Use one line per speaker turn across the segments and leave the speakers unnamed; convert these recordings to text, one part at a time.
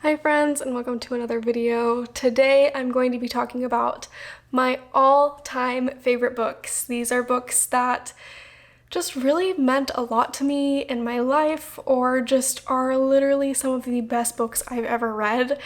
Hi friends, and welcome to another video. Today I'm going to be talking about my all-time favorite books. These are books that just really meant a lot to me in my life, or just are literally some of the best books I've ever read.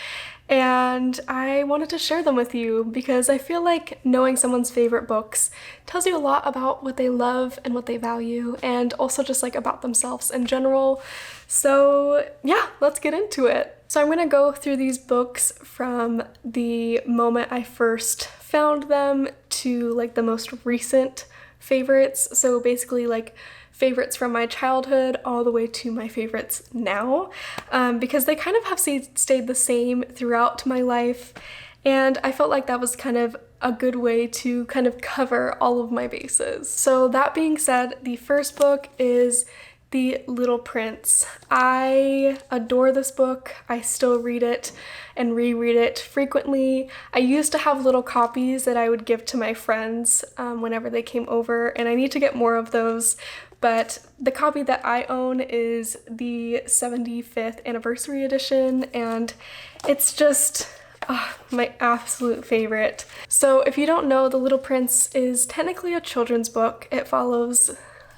And I wanted to share them with you because I feel like knowing someone's favorite books tells you a lot about what they love and what they value, and also just like about themselves in general. So yeah, let's get into it. So I'm gonna go through these books from the moment I first found them to like the most recent favorites. So basically like favorites from my childhood all the way to my favorites now, because they kind of have stayed the same throughout my life. And I felt like that was kind of a good way to kind of cover all of my bases. So that being said, the first book is The Little Prince. I adore this book. I still read it and reread it frequently. I used to have little copies that I would give to my friends whenever they came over, and I need to get more of those. But the copy that I own is the 75th anniversary edition, and it's just my absolute favorite. So if you don't know, The Little Prince is technically a children's book. It follows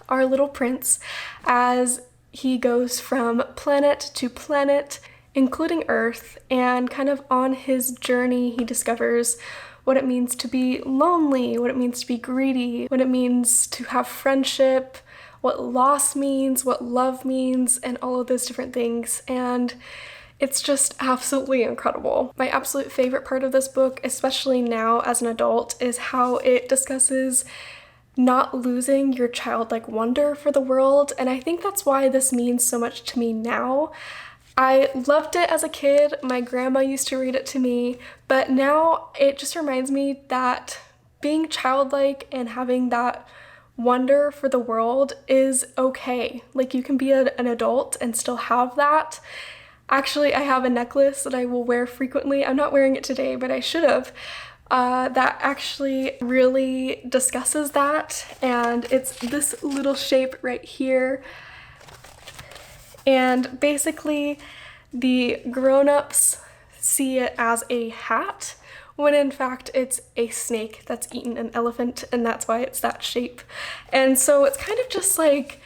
our little prince as he goes from planet to planet, including Earth, and kind of on his journey he discovers what it means to be lonely, what it means to be greedy, what it means to have friendship, what loss means, what love means, and all of those different things. And it's just absolutely incredible. My absolute favorite part of this book, especially now as an adult, is how it discusses not losing your childlike wonder for the world. And I think that's why this means so much to me now. I loved it as a kid. My grandma used to read it to me, but now it just reminds me that being childlike and having that wonder for the world is okay. Like, you can be an adult and still have that. Actually, I have a necklace that I will wear frequently. I'm not wearing it today, but I should have. That actually really discusses that, and it's this little shape right here. And basically, the grown-ups see it as a hat, when in fact it's a snake that's eaten an elephant, and that's why it's that shape. And so it's kind of just like,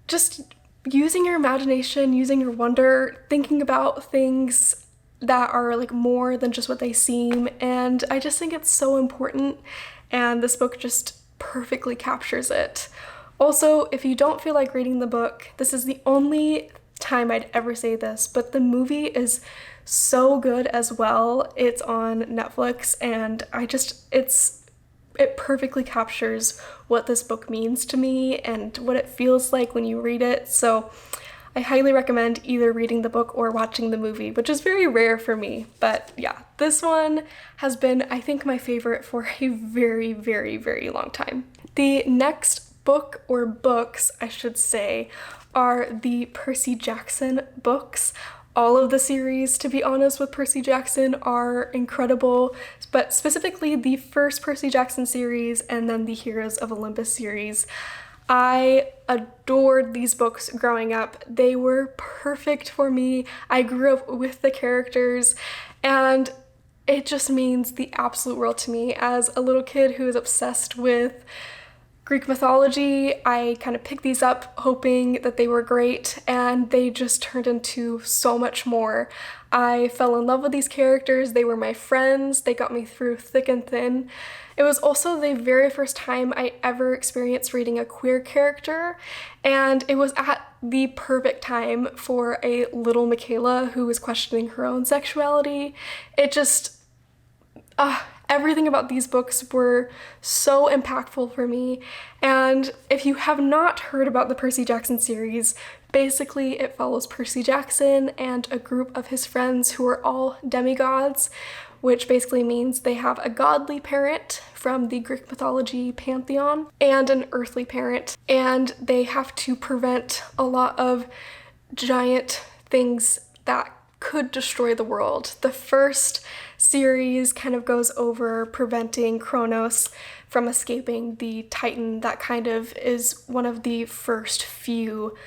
just using your imagination, using your wonder, thinking about things that are like more than just what they seem. And I just think it's so important, and this book just perfectly captures it. Also, if you don't feel like reading the book, this is the only time I'd ever say this, but the movie is so good as well. It's on Netflix, and it perfectly captures what this book means to me and what it feels like when you read it. So I highly recommend either reading the book or watching the movie, which is very rare for me. But yeah, this one has been, I think, my favorite for a very, very, very long time. The next book, or books, I should say, are the Percy Jackson books. All of the series, to be honest, with Percy Jackson are incredible, but specifically the first Percy Jackson series and then the Heroes of Olympus series. I adored these books growing up. They were perfect for me. I grew up with the characters, and it just means the absolute world to me. As a little kid who is obsessed with Greek mythology, I kind of picked these up hoping that they were great, and they just turned into so much more. I fell in love with these characters. They were my friends. They got me through thick and thin. It was also the very first time I ever experienced reading a queer character, and it was at the perfect time for a little Michaela who was questioning her own sexuality. It just, everything about these books were so impactful for me. And if you have not heard about the Percy Jackson series, basically it follows Percy Jackson and a group of his friends who are all demigods, which basically means they have a godly parent from the Greek mythology pantheon and an earthly parent, and they have to prevent a lot of giant things that could destroy the world. The first series kind of goes over preventing Kronos from escaping, the Titan that kind of is one of the first few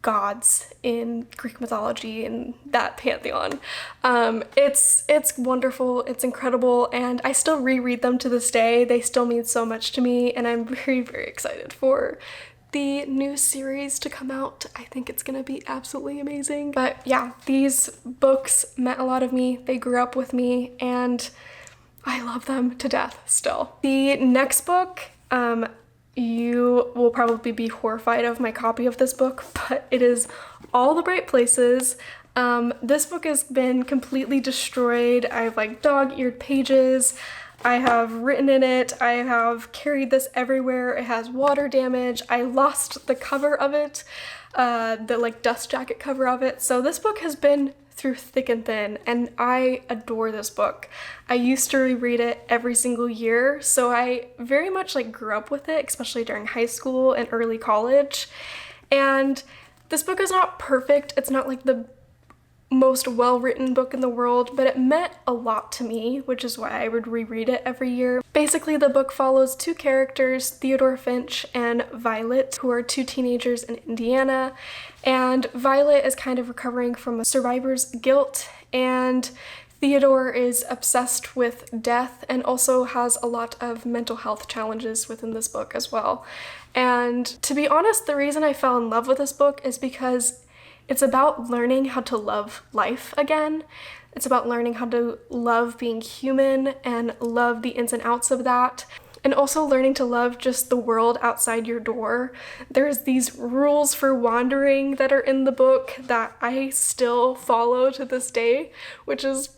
gods in Greek mythology and that pantheon. It's wonderful, it's incredible, and I still reread them to this day. They still mean so much to me, and I'm very, very excited for the new series to come out. I think it's gonna be absolutely amazing. But yeah, these books meant a lot of me. They grew up with me, and I love them to death still. The next book, you will probably be horrified of my copy of this book, but it is All the Bright Places. This book has been completely destroyed. I have like dog-eared pages. I have written in it. I have carried this everywhere. It has water damage. I lost the cover of it, the like dust jacket cover of it. So this book has been through thick and thin, and I adore this book. I used to reread it every single year, so I very much like grew up with it, especially during high school and early college. And this book is not perfect. It's not like the most well-written book in the world, but it meant a lot to me, which is why I would reread it every year. Basically, the book follows two characters, Theodore Finch and Violet, who are two teenagers in Indiana, and Violet is kind of recovering from a survivor's guilt, and Theodore is obsessed with death and also has a lot of mental health challenges within this book as well. And to be honest, the reason I fell in love with this book is because it's about learning how to love life again. It's about learning how to love being human and love the ins and outs of that. And also learning to love just the world outside your door. There's these rules for wandering that are in the book that I still follow to this day, which is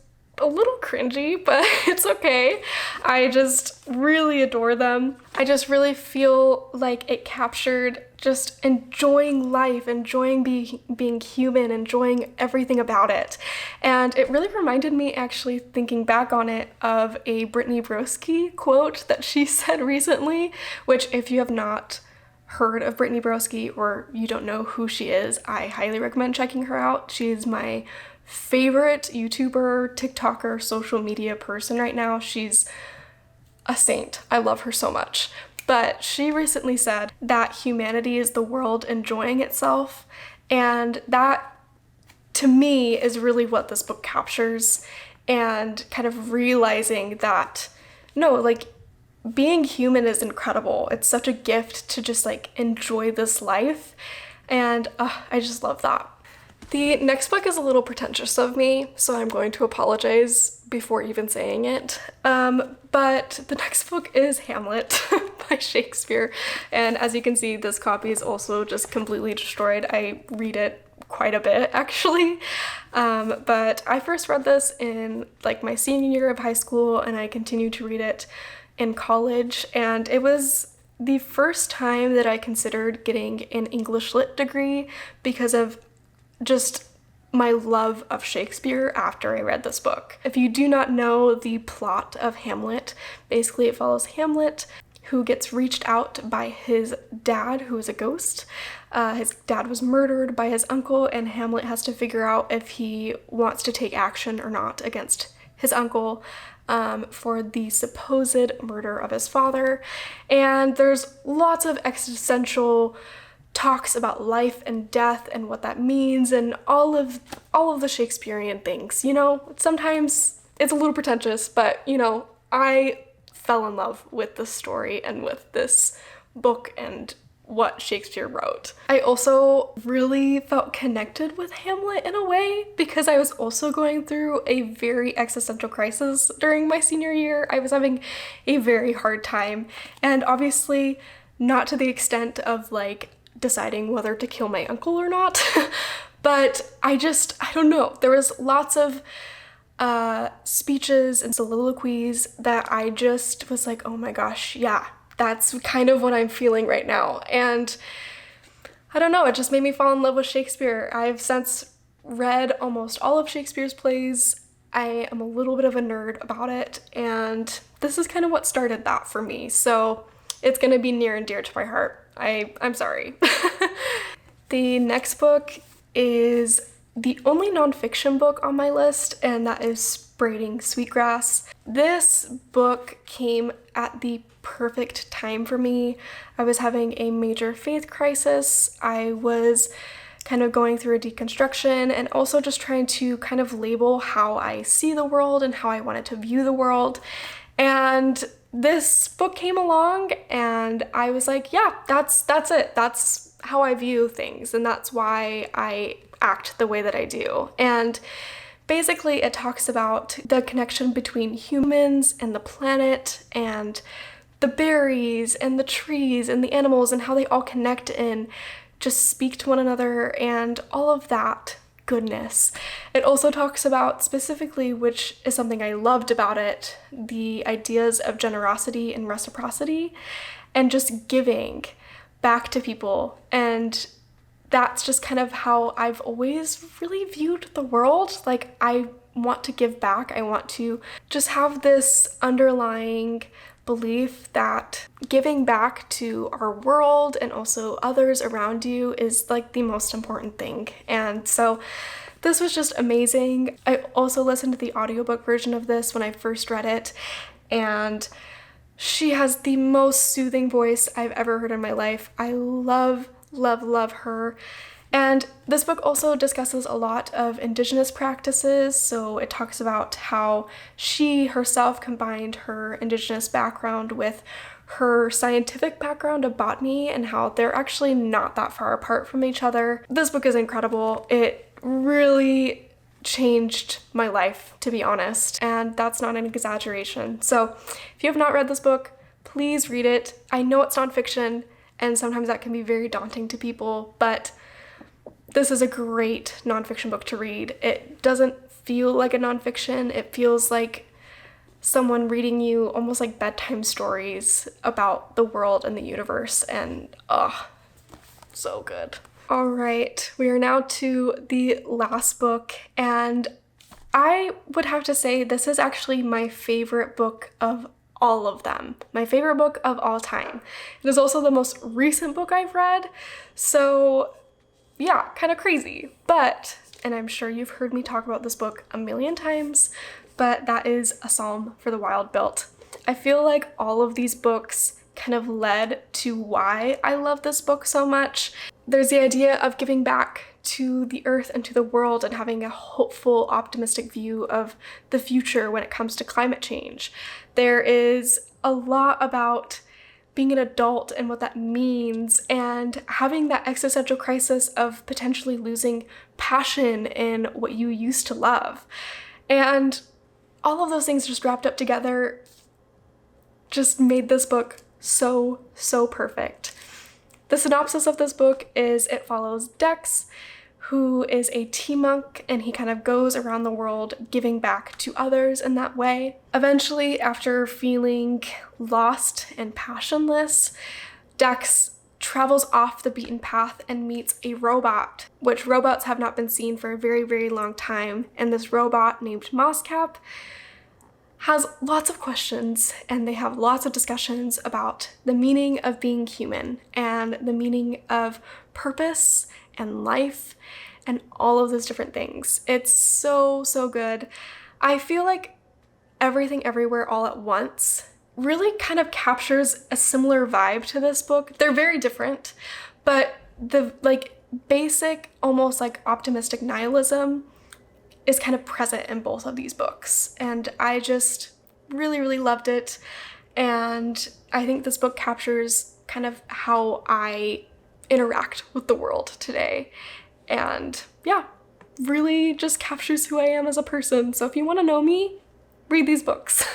a little cringy, but it's okay. I just really adore them. I just really feel like it captured just enjoying life, enjoying being human, enjoying everything about it. And it really reminded me, actually thinking back on it, of a Brittany Broski quote that she said recently, which if you have not heard of Brittany Broski or you don't know who she is, I highly recommend checking her out. She's my favorite YouTuber, TikToker, social media person right now. She's a saint. I love her so much. But she recently said that humanity is the world enjoying itself, and that to me is really what this book captures, and kind of realizing that no, like being human is incredible. It's such a gift to just like enjoy this life, and I just love that. The next book is a little pretentious of me, so I'm going to apologize before even saying it. But the next book is Hamlet by Shakespeare. And as you can see, this copy is also just completely destroyed. I read it quite a bit, actually. But I first read this in like my senior year of high school, and I continued to read it in college. And it was the first time that I considered getting an English Lit degree because of just my love of Shakespeare after I read this book. If you do not know the plot of Hamlet, basically it follows Hamlet, who gets reached out by his dad, who is a ghost. His dad was murdered by his uncle, and Hamlet has to figure out if he wants to take action or not against his uncle for the supposed murder of his father. And there's lots of existential talks about life and death and what that means and all of the Shakespearean things. You know, sometimes it's a little pretentious, but you know, I fell in love with this story and with this book and what Shakespeare wrote. I also really felt connected with Hamlet in a way because I was also going through a very existential crisis during my senior year. I was having a very hard time, and obviously not to the extent of like deciding whether to kill my uncle or not, but I don't know. There was lots of speeches and soliloquies that I just was like, oh my gosh, yeah, that's kind of what I'm feeling right now. And I don't know, it just made me fall in love with Shakespeare. I've since read almost all of Shakespeare's plays. I am a little bit of a nerd about it, and this is kind of what started that for me. So it's gonna be near and dear to my heart. I'm sorry. The next book is the only nonfiction book on my list, and that is Braiding Sweetgrass. This book came at the perfect time for me. I was having a major faith crisis. I was kind of going through a deconstruction and also just trying to kind of label how I see the world and how I wanted to view the world. And this book came along and I was like, yeah, that's it. That's how I view things, and that's why I act the way that I do. And basically it talks about the connection between humans and the planet and the berries and the trees and the animals and how they all connect and just speak to one another and all of that goodness. It also talks about specifically, which is something I loved about it, the ideas of generosity and reciprocity and just giving back to people. And that's just kind of how I've always really viewed the world. Like, I want to give back. I want to just have this underlying belief that giving back to our world and also others around you is like the most important thing. And so this was just amazing. I also listened to the audiobook version of this when I first read it, and she has the most soothing voice I've ever heard in my life. I love her. And this book also discusses a lot of Indigenous practices. So it talks about how she herself combined her Indigenous background with her scientific background of botany and how they're actually not that far apart from each other. This book is incredible. It really changed my life, to be honest, and that's not an exaggeration. So if you have not read this book, please read it. I know it's nonfiction, and sometimes that can be very daunting to people, but this is a great nonfiction book to read. It doesn't feel like a nonfiction. It feels like someone reading you almost like bedtime stories about the world and the universe, and so good. All right, we are now to the last book, and I would have to say this is actually my favorite book of all of them. My favorite book of all time. It is also the most recent book I've read, so yeah, kind of crazy. But, and I'm sure you've heard me talk about this book a million times, but that is A Psalm for the Wild Built. I feel like all of these books kind of led to why I love this book so much. There's the idea of giving back to the earth and to the world and having a hopeful, optimistic view of the future when it comes to climate change. There is a lot about being an adult and what that means, and having that existential crisis of potentially losing passion in what you used to love. And all of those things just wrapped up together just made this book so perfect. The synopsis of this book is it follows Dex, who is a tea monk, and he kind of goes around the world giving back to others in that way. Eventually, after feeling lost and passionless, Dex travels off the beaten path and meets a robot, which robots have not been seen for a very long time. And this robot named Mosscap has lots of questions, and they have lots of discussions about the meaning of being human and the meaning of purpose and life and all of those different things. It's so good. I feel like Everything Everywhere All at Once really kind of captures a similar vibe to this book. They're very different, but the basic, almost like optimistic nihilism is kind of present in both of these books. And I just really loved it. And I think this book captures kind of how I interact with the world today. And yeah, really just captures who I am as a person. So if you want to know me, read these books.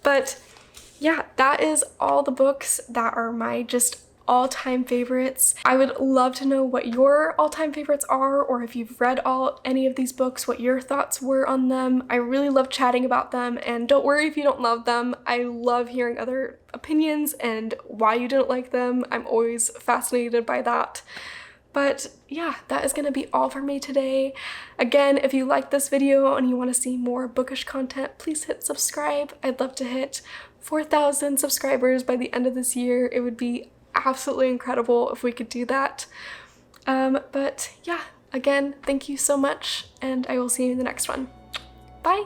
But yeah, that is all the books that are my just all-time favorites. I would love to know what your all-time favorites are, or if you've read any of these books, what your thoughts were on them. I really love chatting about them, and don't worry if you don't love them. I love hearing other opinions and why you didn't like them. I'm always fascinated by that. But yeah, that is gonna be all for me today. Again, if you like this video and you want to see more bookish content, please hit subscribe. I'd love to hit 4,000 subscribers by the end of this year. It would be absolutely incredible if we could do that. But yeah, again, thank you so much, and I will see you in the next one. Bye!